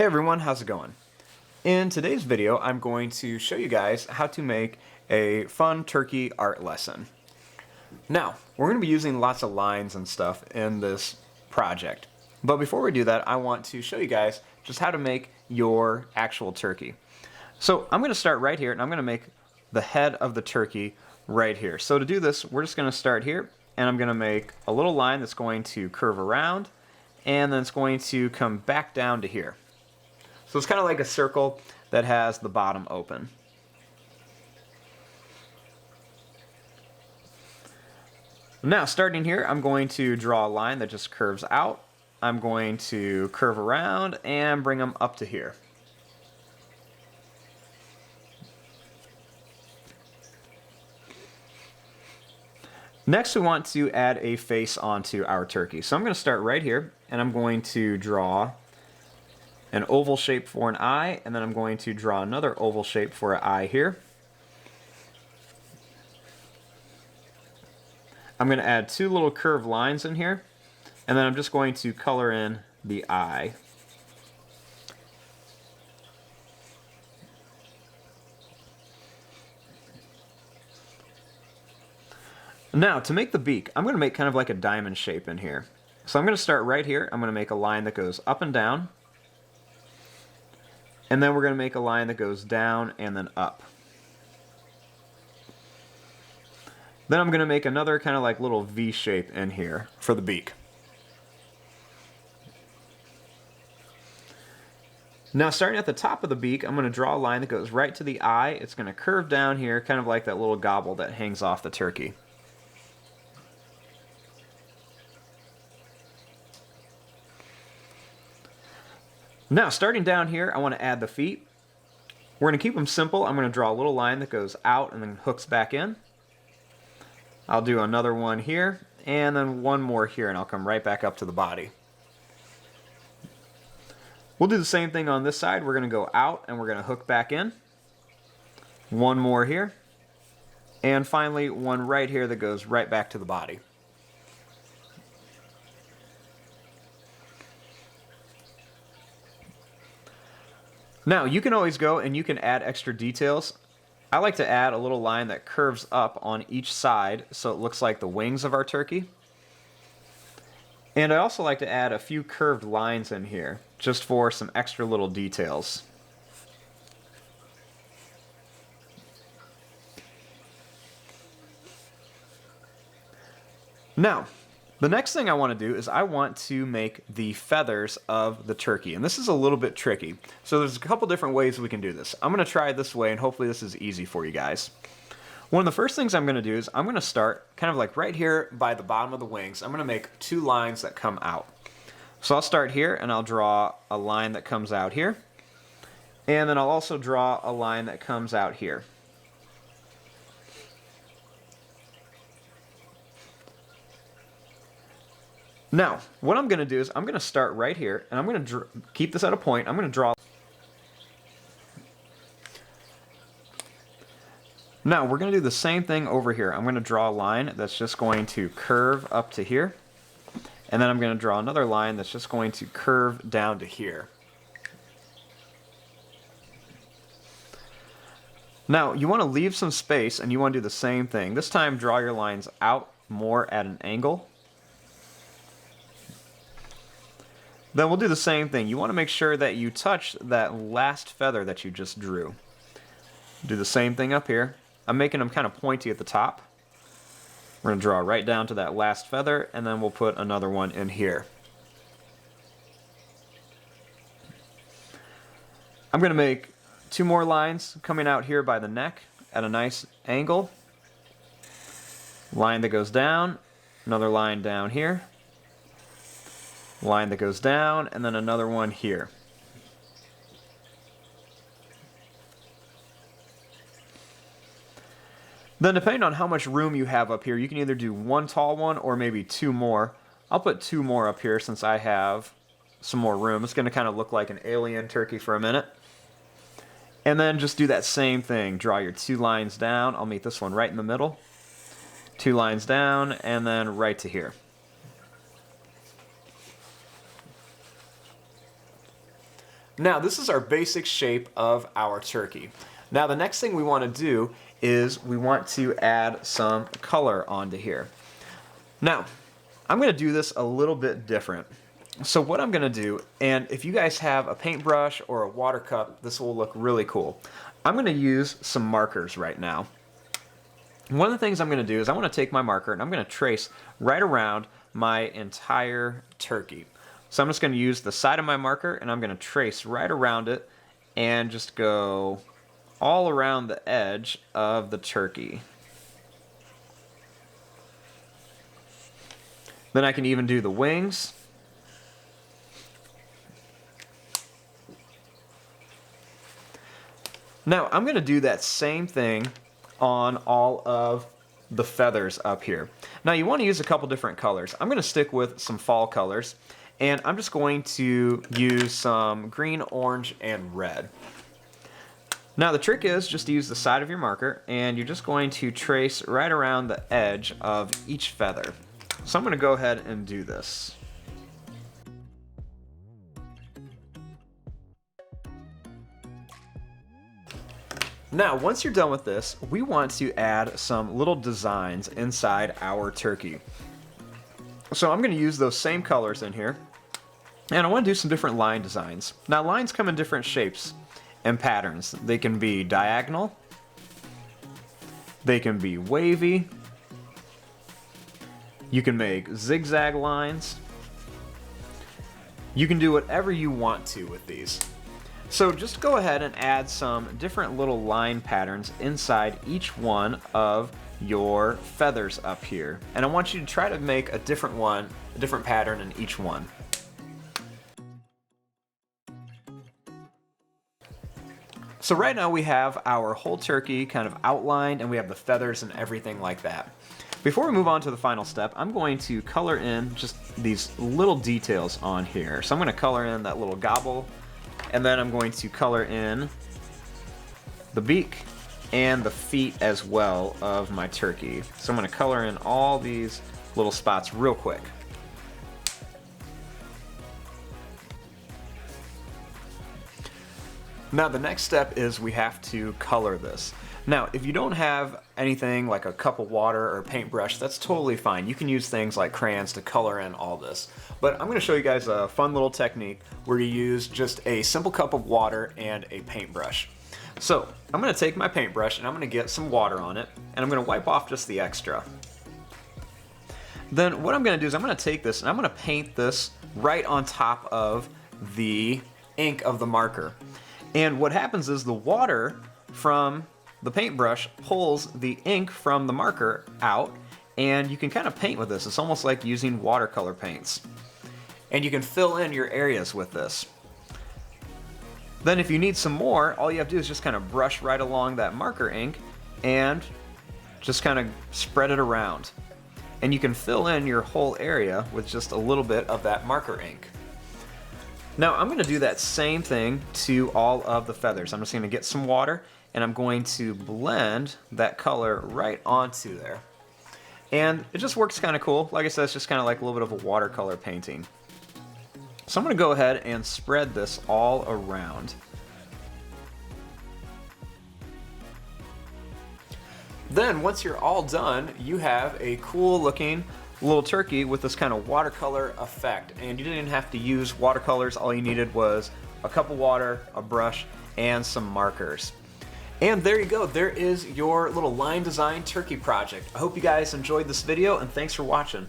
Hey everyone, how's it going? In today's video, I'm going to show you guys how to make a fun turkey art lesson. Now, we're going to be using lots of lines and stuff in this project. But before we do that, I want to show you guys just how to make your actual turkey. So I'm going to start right here, and I'm going to make the head of the turkey right here. So to do this, we're just going to start here, and I'm going to make a little line that's going to curve around, and then it's going to come back down to here. So it's kind of like a circle that has the bottom open. Now, starting here, I'm going to draw a line that just curves out. I'm going to curve around and bring them up to here. Next, we want to add a face onto our turkey. So I'm going to start right here, and I'm going to draw an oval shape for an eye, and then I'm going to draw another oval shape for an eye here. I'm going to add two little curved lines in here, and then I'm just going to color in the eye. Now, to make the beak, I'm going to make kind of like a diamond shape in here. So I'm going to start right here. I'm going to make a line that goes up and down. And then we're going to make a line that goes down and then up. Then I'm going to make another kind of like little V shape in here for the beak. Now, starting at the top of the beak, I'm going to draw a line that goes right to the eye. It's going to curve down here, kind of like that little gobble that hangs off the turkey. Now, starting down here, I want to add the feet. We're going to keep them simple. I'm going to draw a little line that goes out and then hooks back in. I'll do another one here, and then one more here, and I'll come right back up to the body. We'll do the same thing on this side. We're going to go out, and we're going to hook back in. One more here. And finally, one right here that goes right back to the body. Now, you can always go and you can add extra details. I like to add a little line that curves up on each side so it looks like the wings of our turkey. And I also like to add a few curved lines in here just for some extra little details. Now, the next thing I want to do is I want to make the feathers of the turkey, and this is a little bit tricky. So there's a couple different ways we can do this. I'm going to try it this way, and hopefully this is easy for you guys. One of the first things I'm going to do is I'm going to start kind of like right here by the bottom of the wings. I'm going to make two lines that come out. So I'll start here, and I'll draw a line that comes out here, and then I'll also draw a line that comes out here. Now, what I'm going to do is I'm going to start right here, and I'm going to keep this at a point. I'm going to draw. Now, we're going to do the same thing over here. I'm going to draw a line that's just going to curve up to here, and then I'm going to draw another line that's just going to curve down to here. Now, you want to leave some space, and you want to do the same thing. This time, draw your lines out more at an angle. Then we'll do the same thing. You want to make sure that you touch that last feather that you just drew. Do the same thing up here. I'm making them kind of pointy at the top. We're going to draw right down to that last feather, and then we'll put another one in here. I'm going to make two more lines coming out here by the neck at a nice angle. Line that goes down, another line down here. Line that goes down, and then another one here. Then depending on how much room you have up here, you can either do one tall one or maybe two more. I'll put two more up here since I have some more room. It's going to kind of look like an alien turkey for a minute. And then just do that same thing. Draw your two lines down. I'll meet this one right in the middle. Two lines down, and then right to here. . Now this is our basic shape of our turkey. Now the next thing we want to do is we want to add some color onto here. Now, I'm going to do this a little bit different. So what I'm going to do, and if you guys have a paintbrush or a water cup, this will look really cool. I'm going to use some markers right now. One of the things I'm going to do is I want to take my marker and I'm going to trace right around my entire turkey. So I'm just going to use the side of my marker and I'm going to trace right around it and just go all around the edge of the turkey. Then I can even do the wings. Now I'm going to do that same thing on all of the feathers up here. Now you want to use a couple different colors. I'm going to stick with some fall colors, and I'm just going to use some green, orange, and red. Now the trick is just to use the side of your marker, and you're just going to trace right around the edge of each feather. So I'm going to go ahead and do this. Now, once you're done with this, we want to add some little designs inside our turkey. So I'm going to use those same colors in here, and I want to do some different line designs. Now, lines come in different shapes and patterns. They can be diagonal, they can be wavy, you can make zigzag lines, you can do whatever you want to with these. So just go ahead and add some different little line patterns inside each one of your feathers up here. And I want you to try to make a different one, a different pattern in each one. So right now we have our whole turkey kind of outlined and we have the feathers and everything like that. Before we move on to the final step, I'm going to color in just these little details on here. So I'm going to color in that little gobble, and then I'm going to color in the beak and the feet as well of my turkey. So I'm going to color in all these little spots real quick. Now the next step is we have to color this. Now if you don't have anything like a cup of water or a paintbrush, that's totally fine. You can use things like crayons to color in all this. But I'm going to show you guys a fun little technique where you use just a simple cup of water and a paintbrush. So I'm going to take my paintbrush and I'm going to get some water on it and I'm going to wipe off just the extra. Then what I'm going to do is I'm going to take this and I'm going to paint this right on top of the ink of the marker. And what happens is the water from the paintbrush pulls the ink from the marker out, and you can kind of paint with this. It's almost like using watercolor paints. And you can fill in your areas with this. Then if you need some more, all you have to do is just kind of brush right along that marker ink and just kind of spread it around. And you can fill in your whole area with just a little bit of that marker ink. Now I'm going to do that same thing to all of the feathers. I'm just going to get some water and I'm going to blend that color right onto there. And it just works kind of cool. Like I said, it's just kind of like a little bit of a watercolor painting. So I'm going to go ahead and spread this all around. Then once you're all done, you have a cool looking little turkey with this kind of watercolor effect. And you didn't have to use watercolors. All you needed was a cup of water, a brush, and some markers. And there you go. There is your little line design turkey project. I hope you guys enjoyed this video, and thanks for watching.